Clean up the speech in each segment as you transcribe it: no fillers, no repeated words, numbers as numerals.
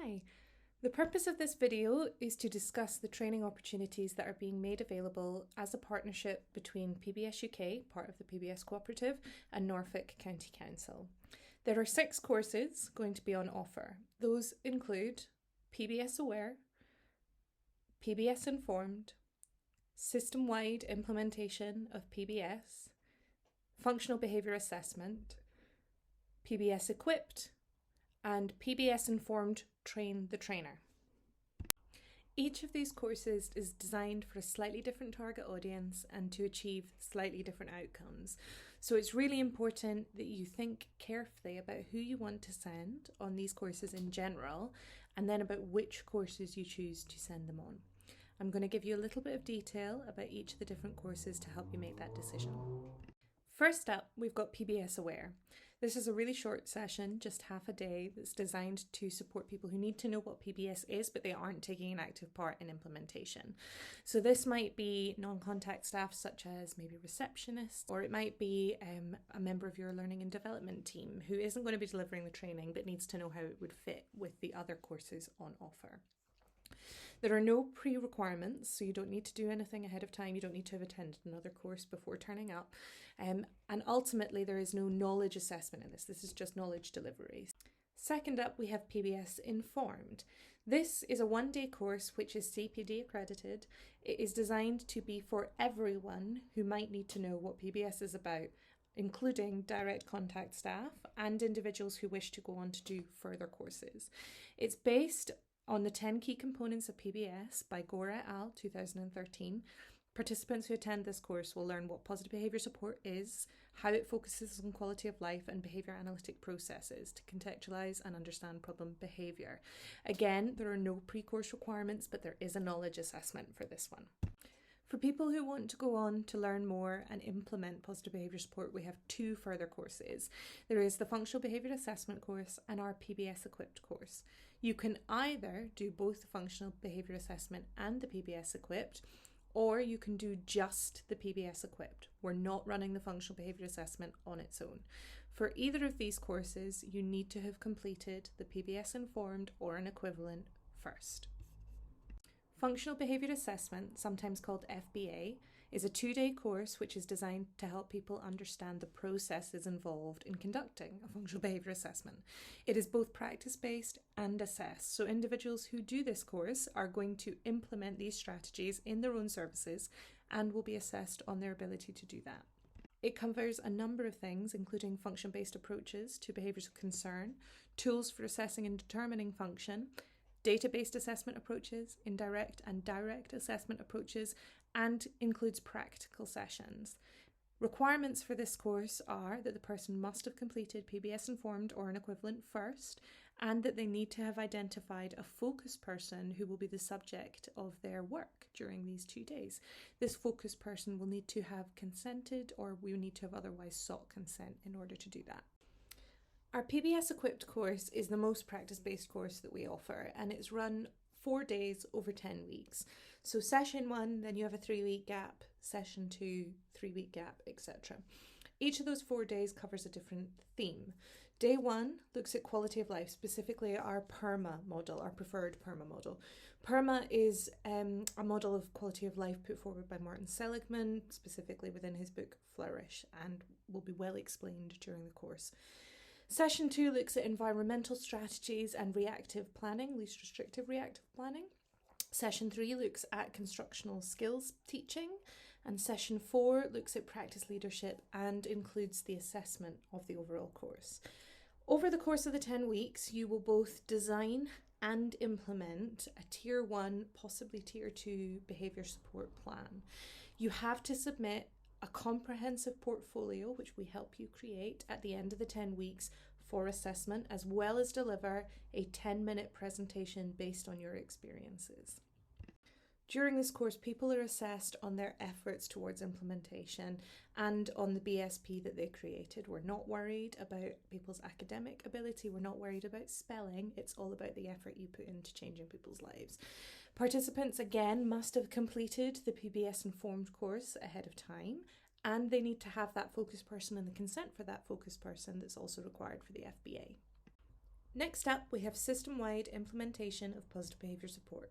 Hi, the purpose of this video is to discuss the training opportunities that are being made available as a partnership between PBS UK, part of the PBS Cooperative, and Norfolk County Council. There are 6 courses going to be on offer. Those include PBS Aware, PBS Informed, Systemwide Implementation of PBS, Functional Behaviour Assessment, PBS Equipped, and PBS Informed Train the Trainer. Each of these courses is designed for a slightly different target audience and to achieve slightly different outcomes. So it's really important that you think carefully about who you want to send on these courses in general, and then about which courses you choose to send them on. I'm going to give you a little bit of detail about each of the different courses to help you make that decision. First up, we've got PBS Aware. This is a really short session, just half a day, that's designed to support people who need to know what PBS is, but they aren't taking an active part in implementation. So this might be non-contact staff such as maybe receptionists, or it might be a member of your learning and development team who isn't going to be delivering the training but needs to know how it would fit with the other courses on offer. There are no pre-requirements, so you don't need to do anything ahead of time. You don't need to have attended another course before turning up. And ultimately, there is no knowledge assessment in this. This is just knowledge delivery. Second up, we have PBS Informed. This is a one-day course which is CPD accredited. It is designed to be for everyone who might need to know what PBS is about, including direct contact staff and individuals who wish to go on to do further courses. It's based on the 10 key components of PBS by Gore et al. 2013. Participants who attend this course will learn what positive behaviour support is, how it focuses on quality of life and behaviour analytic processes to contextualise and understand problem behaviour. Again, there are no pre-course requirements, but there is a knowledge assessment for this one. For people who want to go on to learn more and implement positive behaviour support, we have 2 further courses. There is the Functional Behaviour Assessment course and our PBS Equipped course. You can either do both the Functional Behaviour Assessment and the PBS Equipped, or you can do just the PBS Equipped. We're not running the Functional Behaviour Assessment on its own. For either of these courses, you need to have completed the PBS Informed or an equivalent first. Functional Behaviour Assessment, sometimes called FBA, is a 2-day course which is designed to help people understand the processes involved in conducting a functional behaviour assessment. It is both practice-based and assessed, so individuals who do this course are going to implement these strategies in their own services and will be assessed on their ability to do that. It covers a number of things, including function-based approaches to behaviours of concern, tools for assessing and determining function, data-based assessment approaches, indirect and direct assessment approaches, and includes practical sessions. Requirements for this course are that the person must have completed PBS Informed or an equivalent first, and that they need to have identified a focus person who will be the subject of their work during these 2 days. This focus person will need to have consented, or we need to have otherwise sought consent in order to do that. Our PBS Equipped course is the most practice-based course that we offer, and it's run 4 days over 10 weeks. So session 1, then you have a 3-week gap, session 2, 3-week gap, etc. Each of those 4 days covers a different theme. Day 1 looks at quality of life, specifically our PERMA model, our preferred PERMA model. PERMA is a model of quality of life put forward by Martin Seligman, specifically within his book Flourish, and will be well explained during the course. Session 2 looks at environmental strategies and reactive planning, least restrictive reactive planning. Session 3 looks at constructional skills teaching, and Session 4 looks at practice leadership and includes the assessment of the overall course. Over the course of the 10 weeks, you will both design and implement a Tier 1, possibly Tier 2 behaviour support plan. You have to submit a comprehensive portfolio, which we help you create at the end of the 10 weeks for assessment, as well as deliver a 10-minute presentation based on your experiences. During this course, people are assessed on their efforts towards implementation and on the BSP that they created. We're not worried about people's academic ability. We're not worried about spelling. It's all about the effort you put into changing people's lives. Participants, again, must have completed the PBS Informed course ahead of time, and they need to have that focus person and the consent for that focus person that's also required for the FBA. Next up, we have system-wide implementation of positive behaviour support.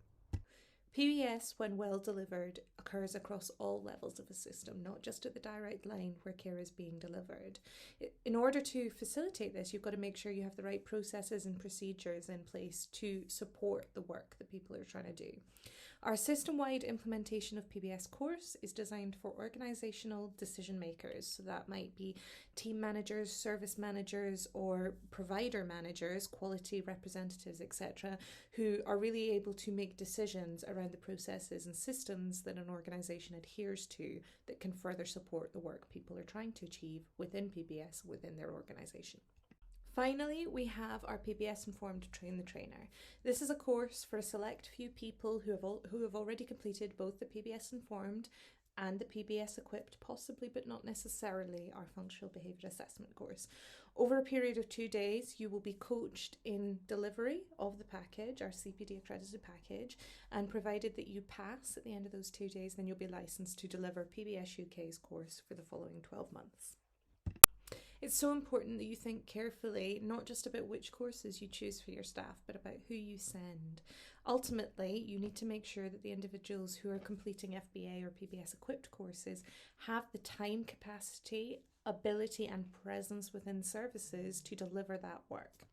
PBS, when well delivered, occurs across all levels of a system, not just at the direct line where care is being delivered. In order to facilitate this, you've got to make sure you have the right processes and procedures in place to support the work that people are trying to do. Our system-wide implementation of PBS course is designed for organisational decision makers. So that might be team managers, service managers, or provider managers, quality representatives, etc., who are really able to make decisions around the processes and systems that an organisation adheres to that can further support the work people are trying to achieve within PBS, within their organisation. Finally, we have our PBS Informed Train the Trainer. This is a course for a select few people who have already completed both the PBS Informed and the PBS Equipped, possibly but not necessarily our Functional Behaviour Assessment course. Over a period of 2 days, you will be coached in delivery of the package, our CPD accredited package, and provided that you pass at the end of those 2 days, then you'll be licensed to deliver PBS UK's course for the following 12 months. It's so important that you think carefully, not just about which courses you choose for your staff, but about who you send. Ultimately, you need to make sure that the individuals who are completing FBA or PBS equipped courses have the time capacity, ability and presence within services to deliver that work.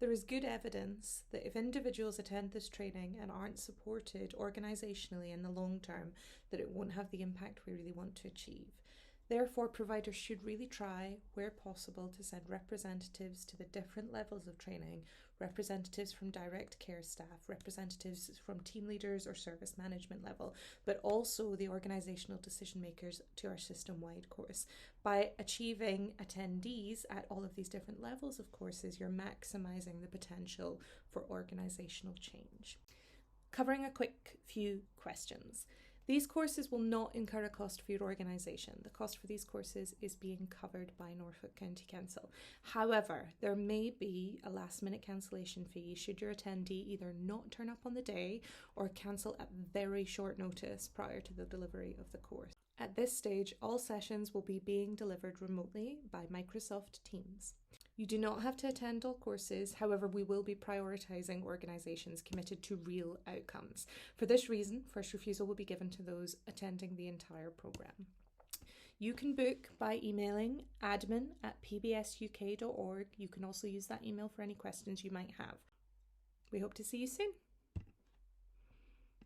There is good evidence that if individuals attend this training and aren't supported organisationally in the long term, that it won't have the impact we really want to achieve. Therefore, providers should really try, where possible, to send representatives to the different levels of training, representatives from direct care staff, representatives from team leaders or service management level, but also the organisational decision makers to our system-wide course. By achieving attendees at all of these different levels of courses, you're maximising the potential for organisational change. Covering a quick few questions. These courses will not incur a cost for your organisation. The cost for these courses is being covered by Norfolk County Council. However, there may be a last-minute cancellation fee should your attendee either not turn up on the day or cancel at very short notice prior to the delivery of the course. At this stage, all sessions will be being delivered remotely by Microsoft Teams. You do not have to attend all courses, however, we will be prioritising organisations committed to real outcomes. For this reason, first refusal will be given to those attending the entire programme. You can book by emailing admin@pbsuk.org. You can also use that email for any questions you might have. We hope to see you soon.